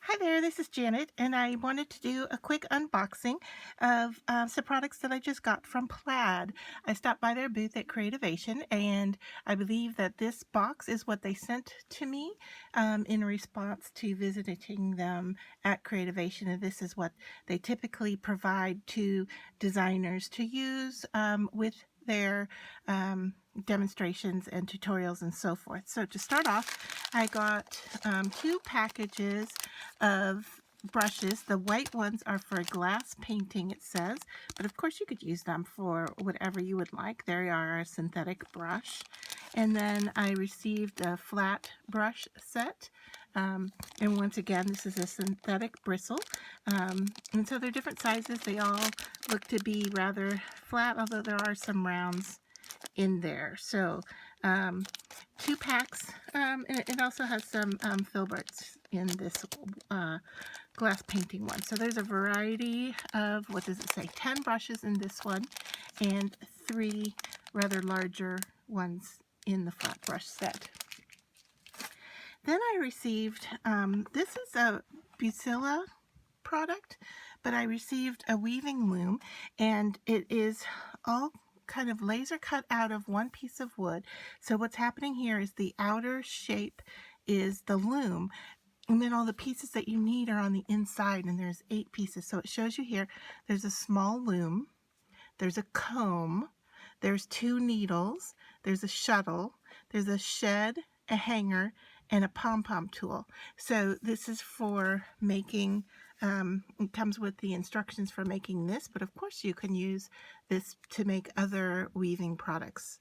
Hi there, this is Janet, and I wanted to do a quick unboxing of some products that I just got from Plaid. I stopped by their booth at Creativation, and I believe that this box is what they sent to me in response to visiting them at Creativation, and this is what they typically provide to designers to use with their demonstrations and tutorials and so forth. So to start off, I got 2 packages of brushes. The white ones are for glass painting, it says, but of course you could use them for whatever you would like. They are a synthetic brush. And then I received a flat brush set. And once again, this is a synthetic bristle. And so they're different sizes. They all look to be rather flat, although there are some rounds in there. So 2 packs, and it also has some filberts in this glass painting one. So there's a variety of, what does it say, 10 brushes in this one, and 3 rather larger ones in the flat brush set. Then I received, this is a Bucilla product, but I received a weaving loom, and it is all kind of laser cut out of one piece of wood. So what's happening here is the outer shape is the loom, and then all the pieces that you need are on the inside, and there's 8 pieces. So it shows you here, there's a small loom, there's a comb, there's 2 needles, there's a shuttle, there's a shed, a hanger, and a pom-pom tool. So this is for making, it comes with the instructions for making this, but of course you can use this to make other weaving products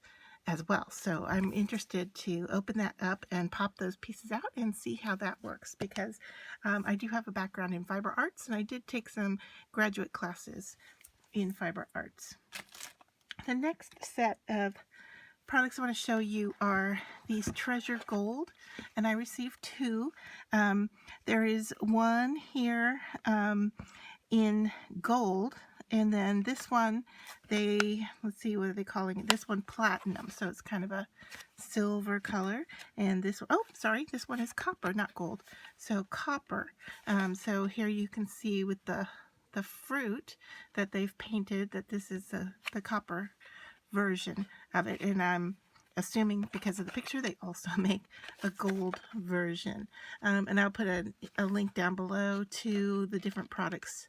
as well. So I'm interested to open that up and pop those pieces out and see how that works, because I do have a background in fiber arts, and I did take some graduate classes in fiber arts. The next set of products I want to show you are these Treasure Gold, and I received 2. There is one here in gold, and then this one, let's see, what are they calling it? This one platinum, so it's kind of a silver color. And this one, oh, sorry, this one is copper, not gold. So copper. So here you can see with the fruit that they've painted that this is the copper version of it, and I'm assuming because of the picture they also make a gold version. And I'll put a link down below to the different products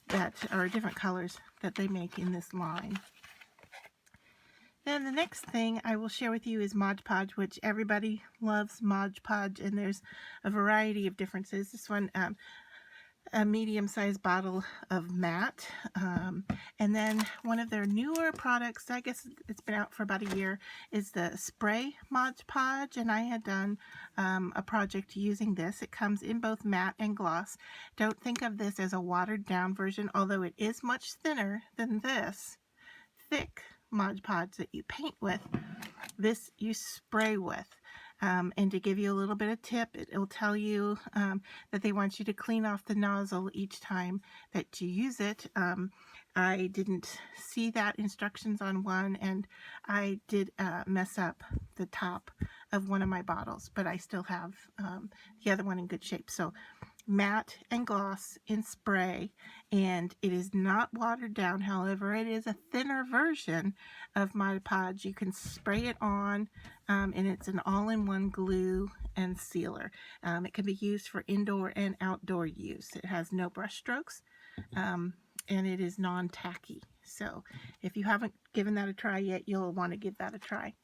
that are different colors that they make in this line. Then the next thing I will share with you is Mod Podge, which everybody loves Mod Podge, and there's a variety of differences. This one, a medium-sized bottle of matte, and then one of their newer products, I guess it's been out for about a year, is the spray Mod Podge, and I had done a project using this. It comes in both matte and gloss. Don't think of this as a watered down version, although it is much thinner than this thick Mod Podge that you paint with. This you spray with. And to give you a little bit of tip, it will tell you that they want you to clean off the nozzle each time that you use it. I didn't see that instructions on one, and I did mess up the top of one of my bottles, but I still have the other one in good shape. So matte and gloss in spray, and it is not watered down. However, it is a thinner version of Mod Podge. You can spray it on, and it's an all-in-one glue and sealer. It can be used for indoor and outdoor use. It has no brush strokes, and it is non-tacky. So if you haven't given that a try yet, you'll want to give that a try.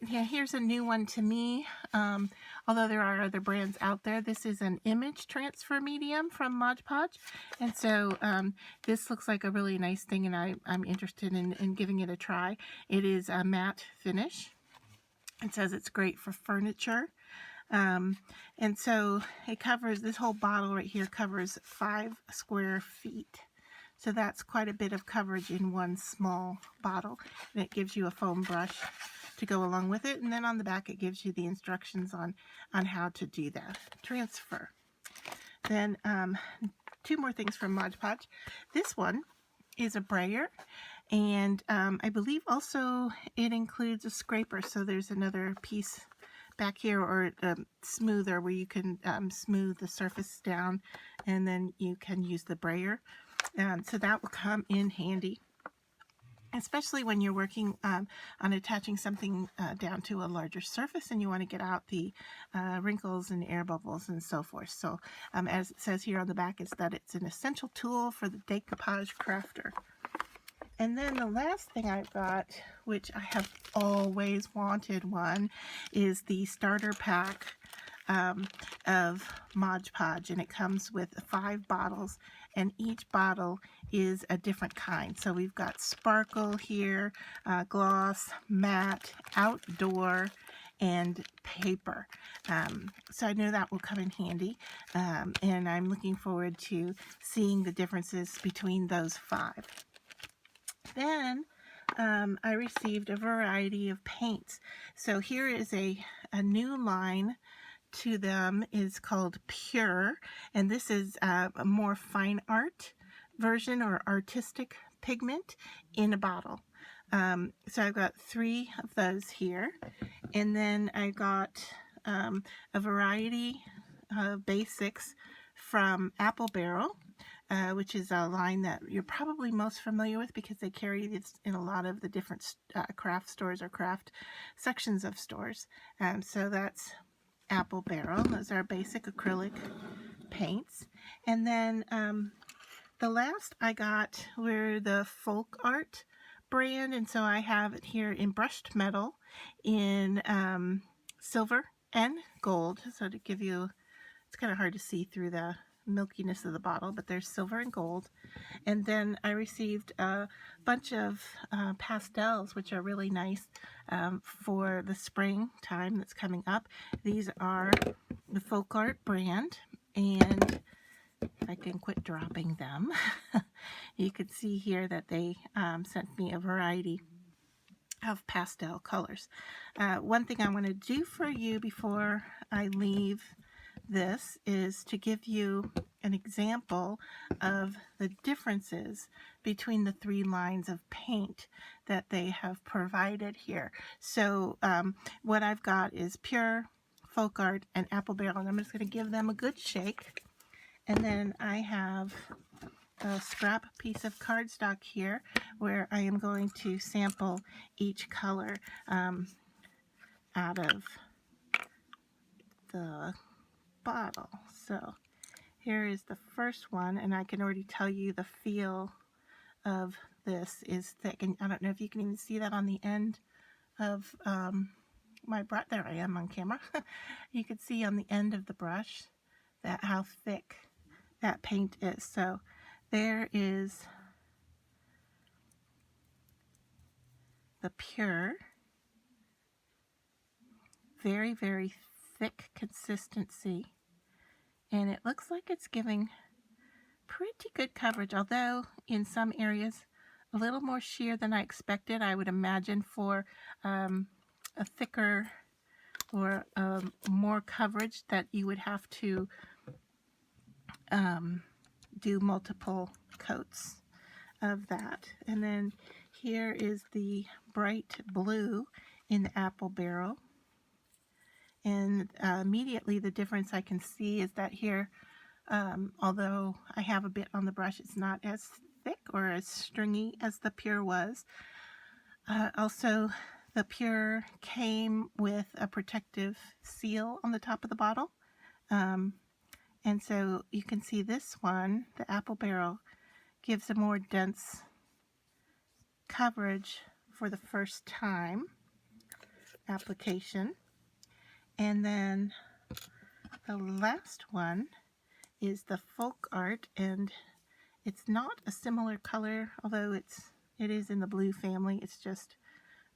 Yeah, here's a new one to me, although there are other brands out there. This is an image transfer medium from Mod Podge, and so this looks like a really nice thing, and I'm interested in giving it a try. It is a matte finish. It says it's great for furniture, and so it covers, this whole bottle right here covers 5 square feet. So that's quite a bit of coverage in one small bottle, and it gives you a foam brush to go along with it, and then on the back it gives you the instructions on how to do that transfer. Then 2 more things from Mod Podge. This one is a brayer, and I believe also it includes a scraper, so there's another piece back here, or smoother, where you can smooth the surface down, and then you can use the brayer. So that will come in handy, especially when you're working on attaching something down to a larger surface and you want to get out the wrinkles and air bubbles and so forth. So as it says here on the back, is that it's an essential tool for the decoupage crafter. And then the last thing I've got, which I have always wanted one, is the starter pack of Mod Podge, and it comes with 5 bottles, and each bottle is a different kind. So we've got sparkle here, gloss, matte, outdoor, and paper. So I know that will come in handy, and I'm looking forward to seeing the differences between those 5. Then I received a variety of paints. So here is a new line to them, is called Pure, and this is a more fine art version or artistic pigment in a bottle. So I've got 3 of those here, and then I got a variety of basics from Apple Barrel, which is a line that you're probably most familiar with because they carry this in a lot of the different craft stores or craft sections of stores. So that's Apple Barrel. Those are basic acrylic paints. And then the last I got were the Folk Art brand, and so I have it here in brushed metal, in silver and gold. So to give you, it's kind of hard to see through the milkiness of the bottle, but there's silver and gold. And then I received a bunch of pastels, which are really nice for the spring time that's coming up. These are the Folk Art brand, and if I can quit dropping them, you can see here that they sent me a variety of pastel colors. One thing I want to do for you before I leave this is to give you an example of the differences between the 3 lines of paint that they have provided here. So what I've got is Pure, Folk Art, and Apple Barrel, and I'm just going to give them a good shake. And then I have a scrap piece of cardstock here where I am going to sample each color out of the bottle. So here is the first one, and I can already tell you the feel of this is thick, and I don't know if you can even see that on the end of my brush. There I am on camera. You can see on the end of the brush that how thick that paint is. So there is the Pure, very, very thick consistency, and it looks like it's giving pretty good coverage, although in some areas a little more sheer than I expected. I would imagine for a thicker or more coverage that you would have to do multiple coats of that. And then here is the bright blue in the Apple Barrel, and immediately the difference I can see is that here, although I have a bit on the brush, it's not as thick or as stringy as the Pure was. Also, the Pure came with a protective seal on the top of the bottle. And so you can see this one, the Apple Barrel, gives a more dense coverage for the first time application. And then the last one is the Folk Art, and it's not a similar color, although it is in the blue family. It's just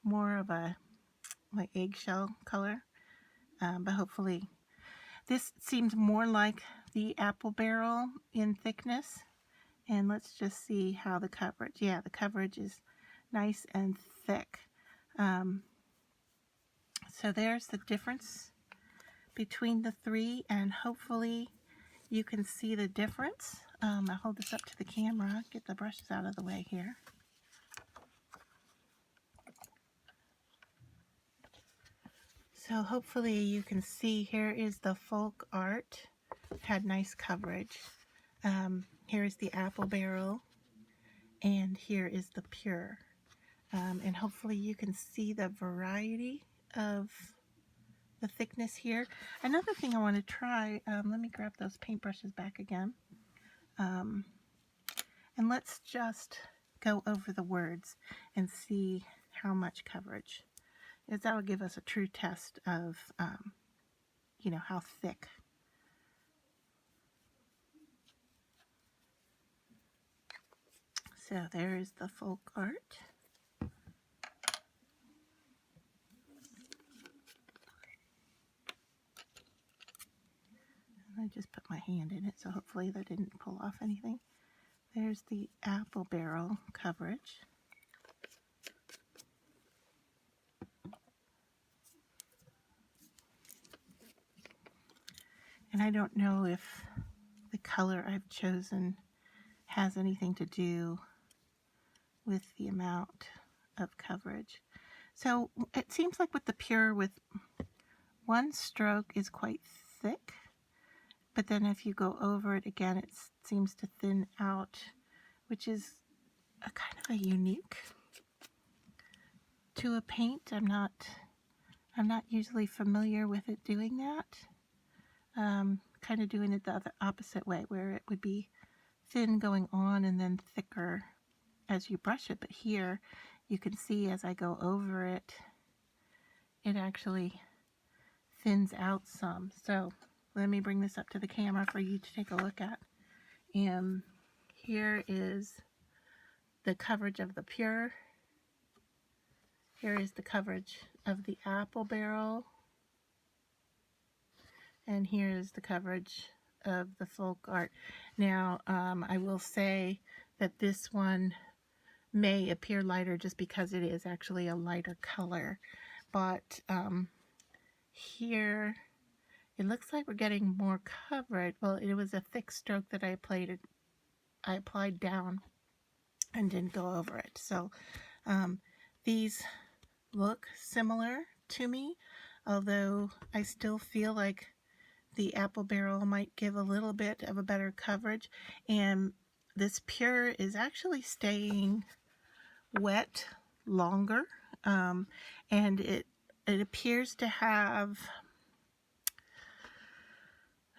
more of a like eggshell color, but hopefully this seems more like the Apple Barrel in thickness. And let's just see how the coverage, yeah, the coverage is nice and thick. So there's the difference between the 3, and hopefully you can see the difference. I'll hold this up to the camera, get the brushes out of the way here. So hopefully you can see here is the folk art. Had nice coverage. Here is the apple barrel, and here is the pure. And hopefully you can see the variety of the thickness here. Another thing I want to try, let me grab those paintbrushes back again. And let's just go over the words and see how much coverage. Because that will give us a true test of, you know, how thick. So there is the folk art. I just put my hand in it, so hopefully that didn't pull off anything. There's the apple barrel coverage. And I don't know if the color I've chosen has anything to do with the amount of coverage. So it seems like with the pure, with one stroke is quite thick, but then if you go over it again, it seems to thin out, which is a kind of a unique to a paint. I'm not usually familiar with it doing that. Kind of doing it the other opposite way, where it would be thin going on and then thicker as you brush it. But here you can see as I go over it, it actually thins out some. So let me bring this up to the camera for you to take a look at. And here is the coverage of the pure. Here is the coverage of the apple barrel. And here is the coverage of the folk art. Now, I will say that this one may appear lighter just because it is actually a lighter color. But here, it looks like we're getting more coverage. Well, it was a thick stroke that I applied down and didn't go over it. So these look similar to me, although I still feel like the apple barrel might give a little bit of a better coverage. And this pure is actually staying wet longer. And it appears to have,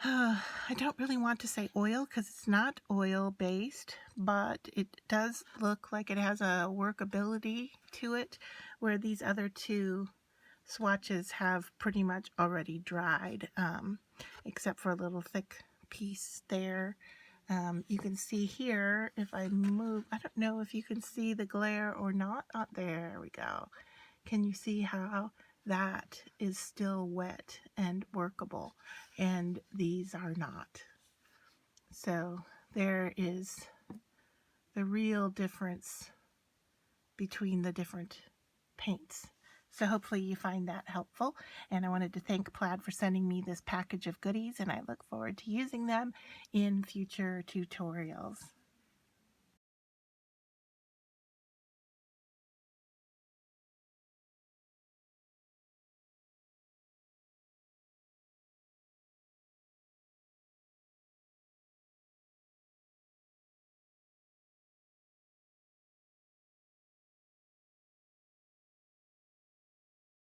I don't really want to say oil because it's not oil based, but it does look like it has a workability to it, where these other two swatches have pretty much already dried, except for a little thick piece there. You can see here, if I move, I don't know if you can see the glare or not. Oh, there we go. Can you see how that is still wet and workable, and these are not? So there is the real difference between the different paints. So hopefully you find that helpful. And I wanted to thank Plaid for sending me this package of goodies, and I look forward to using them in future tutorials.